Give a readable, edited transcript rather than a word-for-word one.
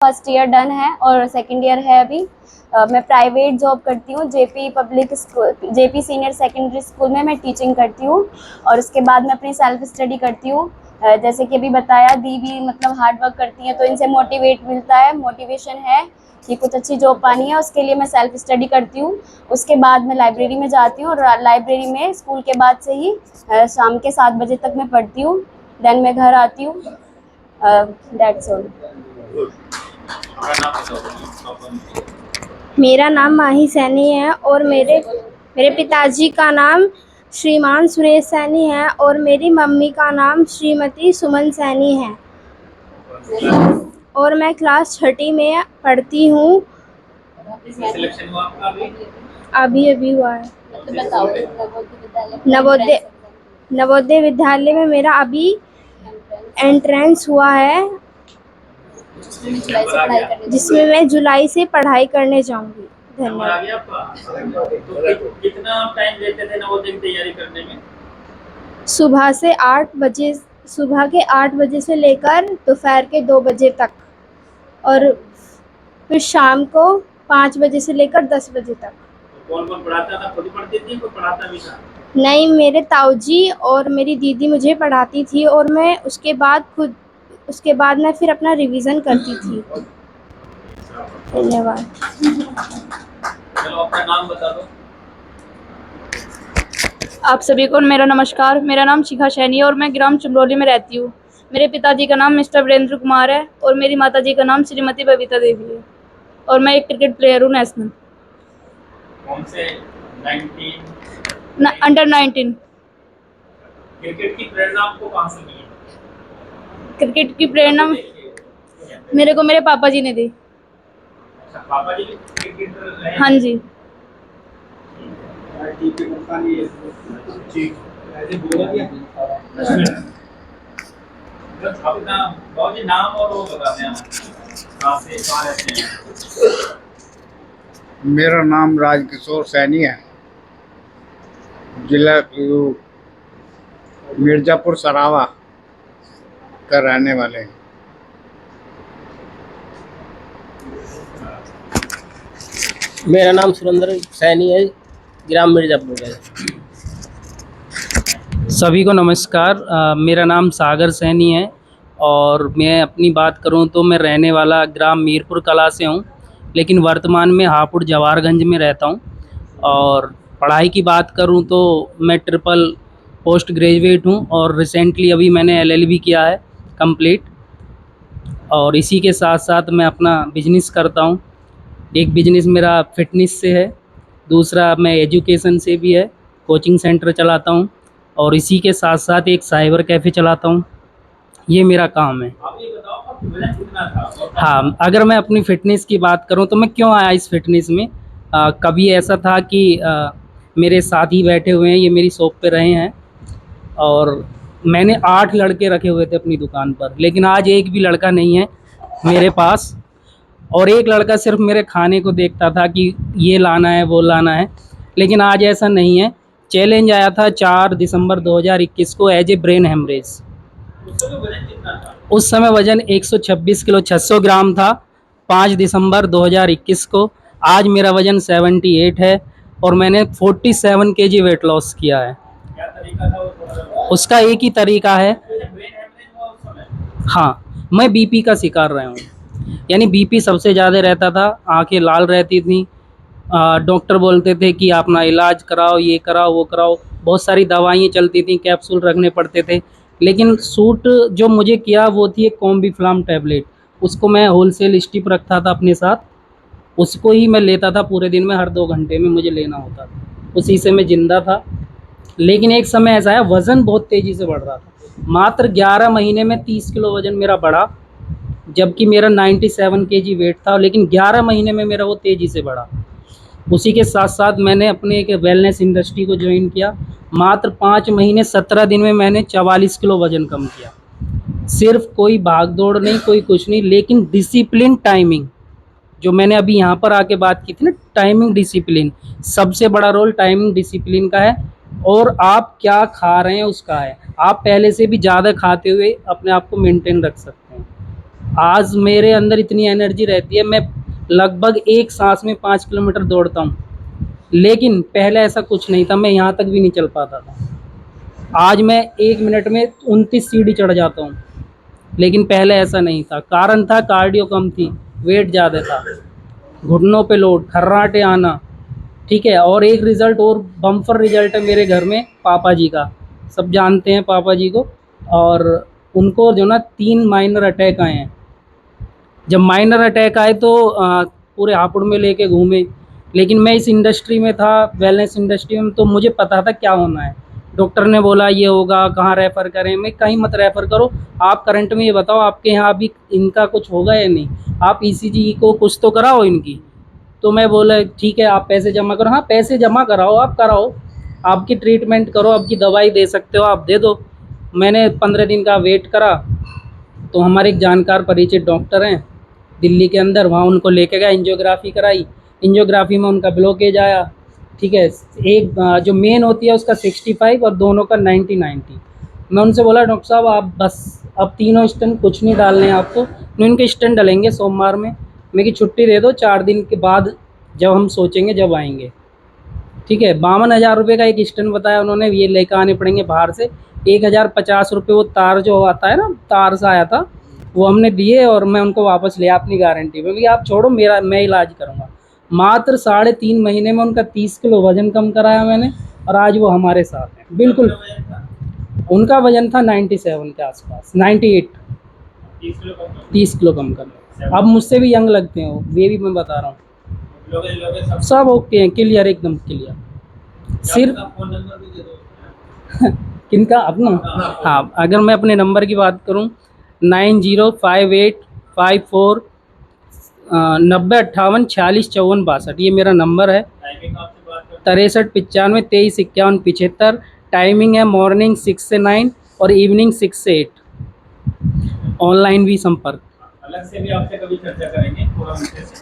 First year done है और second year है अभी। मैं प्राइवेट जॉब करती हूँ, JP public school, JP senior secondary school में मैं टीचिंग करती हूँ। और उसके बाद मैं अपनी सेल्फ स्टडी करती हूँ। जैसे कि अभी बताया, दी भी मतलब हार्ड वर्क करती हैं तो इनसे मोटिवेट मिलता है, मोटिवेशन है कि कुछ अच्छी जॉब पानी है। उसके लिए मैं सेल्फ स्टडी करती हूँ। उसके बाद मैं लाइब्रेरी में जाती हूँ और लाइब्रेरी में स्कूल के बाद से ही शाम के 7 बजे तक मैं पढ़ती हूँ। देन मैं घर आती हूँ। That's all. मेरा नाम माही सैनी है और मेरे मेरे पिताजी का नाम श्रीमान सुरेश सैनी है और मेरी मम्मी का नाम श्रीमती सुमन सैनी है और मैं क्लास छठी में पढ़ती हूँ। अभी अभी हुआ है। नवोदय नवोदय विद्यालय में मेरा अभी एंट्रेंस हुआ है, जिसमें मैं जुलाई से पढ़ाई करने जाऊंगी। धन्यवाद। कितना टाइम लेते थे नवोदय की तैयारी करने में? सुबह से 8 बजे, सुबह के 8 बजे से लेकर दोपहर के 2 बजे तक, और फिर शाम को 5 बजे से लेकर 10 बजे तक। कौन कौन पढ़ाता था? खुद ही पढ़ती थी, कोई पढ़ाता भी था? नहीं, मेरे ताऊजी और मेरी दीदी मुझे पढ़ाती थी और मैं उसके बाद मैं फिर अपना रिवीजन करती थी। धन्यवाद। चलो अपना नाम बता दो। आप सभी को मेरा नमस्कार। मेरा नाम शिखा सैनी है और मैं ग्राम चमरोली में रहती हूँ। मेरे पिताजी का नाम मिस्टर वीरेंद्र कुमार है और मेरी माताजी का नाम श्रीमती बबीता देवी है और मैं एक क्रिकेट प्लेयर हूँ, नेशनल। कौन से? 19 अंडर 19। क्रिकेट की प्रेरणा आपको कहाँ से मिली? क्रिकेट की प्रेरणा मेरे को मेरे पापा जी ने दी। अच्छा, पापा जी क्रिकेटर रहे हैं? हाँ जी। अपना बहुत ही नाम और वो बता दें, कहाँ से कहाँ रहते हैं? मेरा नाम राजकिशोर सैनी है, जिला मिर्ज़ापुर सरावा का रहने वाले हैं। मेरा नाम सुरेंद्र सैनी है, ग्राम मिर्ज़ापुर है। सभी को नमस्कार। मेरा नाम सागर सैनी है और मैं अपनी बात करूं तो मैं रहने वाला ग्राम मीरपुर कला से हूं, लेकिन वर्तमान में हापुड़ जवाहरगंज में रहता हूं। और पढ़ाई की बात करूं तो मैं ट्रिपल पोस्ट ग्रेजुएट हूं और रिसेंटली अभी मैंने एलएलबी किया है कंप्लीट। और इसी के साथ साथ मैं अपना बिजनेस करता हूं। एक बिजनेस मेरा फिटनेस से है, दूसरा मैं एजुकेशन से भी है, कोचिंग सेंटर चलाता हूं और इसी के साथ साथ एक साइबर कैफ़े चलाता हूं। ये मेरा काम है। आप ये बताओ आपका वजन कितना था? हाँ, अगर मैं अपनी फ़िटनेस की बात करूं तो मैं क्यों आया इस फ़िटनेस में, कभी ऐसा था कि मेरे साथी बैठे हुए हैं, ये मेरी शॉप पे रहे हैं और मैंने 8 लड़के रखे हुए थे अपनी दुकान पर, लेकिन आज एक भी लड़का नहीं है मेरे पास। और एक लड़का सिर्फ मेरे खाने को देखता था कि ये लाना है, वो लाना है, लेकिन आज ऐसा नहीं है। चैलेंज आया था 4 दिसंबर 2021 को एज ए ब्रेन हेमरेज। वजन कितना था? उस समय वज़न 126 किलो 600 ग्राम था 5 दिसंबर 2021 को। आज मेरा वज़न 78 है और मैंने 47 केजी वेट लॉस किया है। क्या तरीका था वो? उसका एक ही तरीका है। ब्रेन हेमरेज हुआ उस समय? हाँ, मैं बीपी का शिकार रहा हूँ, यानी बीपी सबसे ज़्यादा रहता था, आंखें लाल रहती थी। डॉक्टर बोलते थे कि अपना इलाज कराओ, ये कराओ, वो कराओ, बहुत सारी दवाइयाँ चलती थी, कैप्सूल रखने पड़ते थे, लेकिन सूट जो मुझे किया वो थी एक कॉम्बीफ्लाम टैबलेट। उसको मैं होलसेल स्टिप रखता था अपने साथ, उसको ही मैं लेता था पूरे दिन में, हर 2 घंटे में मुझे लेना होता था, उसी से मैं ज़िंदा था। लेकिन एक समय ऐसा है, वज़न बहुत तेज़ी से बढ़ रहा था। मात्र 11 महीने में 30 किलो वज़न मेरा बढ़ा, जबकि मेरा 97 केजी वेट था, लेकिन 11 महीने में मेरा वो तेज़ी से बढ़ा। उसी के साथ साथ मैंने अपने एक वेलनेस इंडस्ट्री को ज्वाइन किया। मात्र 5 महीने 17 दिन में मैंने 44 किलो वज़न कम किया। सिर्फ कोई भाग दौड़ नहीं, कोई कुछ नहीं, लेकिन डिसिप्लिन, टाइमिंग, जो मैंने अभी यहाँ पर आके बात की थी ना, टाइमिंग डिसिप्लिन, सबसे बड़ा रोल टाइमिंग डिसिप्लिन का है। और आप क्या खा रहे हैं उसका है। आप पहले से भी ज़्यादा खाते हुए अपने आप को मेंटेन रख सकते हैं। आज मेरे अंदर इतनी एनर्जी रहती है, मैं लगभग एक सांस में 5 किलोमीटर दौड़ता हूँ। लेकिन पहले ऐसा कुछ नहीं था, मैं यहाँ तक भी नहीं चल पाता था। आज मैं 1 मिनट में 29 सीढ़ी चढ़ जाता हूँ, लेकिन पहले ऐसा नहीं था। कारण था कार्डियो कम थी, वेट ज़्यादा था, घुटनों पे लोड, खर्राटे आना, ठीक है। और एक रिज़ल्ट और बम्पर रिज़ल्ट है मेरे घर में पापा जी का, सब जानते हैं पापा जी को। और उनको जो ना 3 माइनर अटैक आए हैं। जब माइनर अटैक आए तो पूरे हापुड़ में लेके घूमे, लेकिन मैं इस इंडस्ट्री में था, वेलनेस इंडस्ट्री में, तो मुझे पता था क्या होना है। डॉक्टर ने बोला ये होगा, कहाँ रेफ़र करें, मैं कहीं मत रेफ़र करो, आप करंट में ये बताओ आपके यहाँ अभी इनका कुछ होगा या नहीं, आप ईसीजी को कुछ तो कराओ इनकी। तो मैं बोला ठीक है, आप पैसे जमा करो। हाँ, पैसे जमा कराओ, आप कराओ, आपकी ट्रीटमेंट करो, आपकी दवाई दे सकते हो आप दे दो। मैंने 15 दिन का वेट करा, तो हमारे एक जानकार परिचित डॉक्टर हैं दिल्ली के अंदर, वहाँ उनको लेके गया, एंजियोग्राफी कराई। एंजियोग्राफी में उनका ब्लॉकेज आया, ठीक है। एक जो मेन होती है उसका 65 और दोनों का 90-90। मैं उनसे बोला डॉक्टर साहब आप बस अब तीनों स्टेंट कुछ नहीं डालने हैं आपको, इनके स्टेंट डलेंगे सोमवार में, मेरी छुट्टी दे दो, 4 दिन के बाद जब हम सोचेंगे जब आएंगे, ठीक है। 52,000 रुपये का एक स्टेंट बताया उन्होंने, ये लेकर आने पड़ेंगे बाहर से। 1,050 रुपये वो तार जो आता है ना, तार सा आया था, वो हमने दिए और मैं उनको वापस ले अपनी गारंटी में, भैया आप छोड़ो, मेरा मैं इलाज करूँगा। मात्र 3.5 महीने में उनका 30 किलो वज़न कम कराया मैंने, और आज वो हमारे साथ हैं। बिल्कुल, उनका वज़न था 97 के आसपास, 98, 30 किलो कम 30 किलो कम कर। अब मुझसे भी यंग लगते हैं वो, ये भी मैं बता रहा हूँ। लोगे सब ओके हैं, क्लियर, एकदम क्लियर। सिर्फ फोन नंबर भी दे दो। किनका? अपना? हाँ, अगर मैं अपने नंबर की बात करूँ 905854 90 58 46 54 62, ये मेरा नंबर है। टाइमिंग आपसे बात करते 63 95 23 51 75। टाइमिंग है मॉर्निंग 6 से 9 और इवनिंग 6 से 8। ऑनलाइन भी संपर्क। अलग से भी आपसे कभी चर्चा करेंगे पूरा विषय से।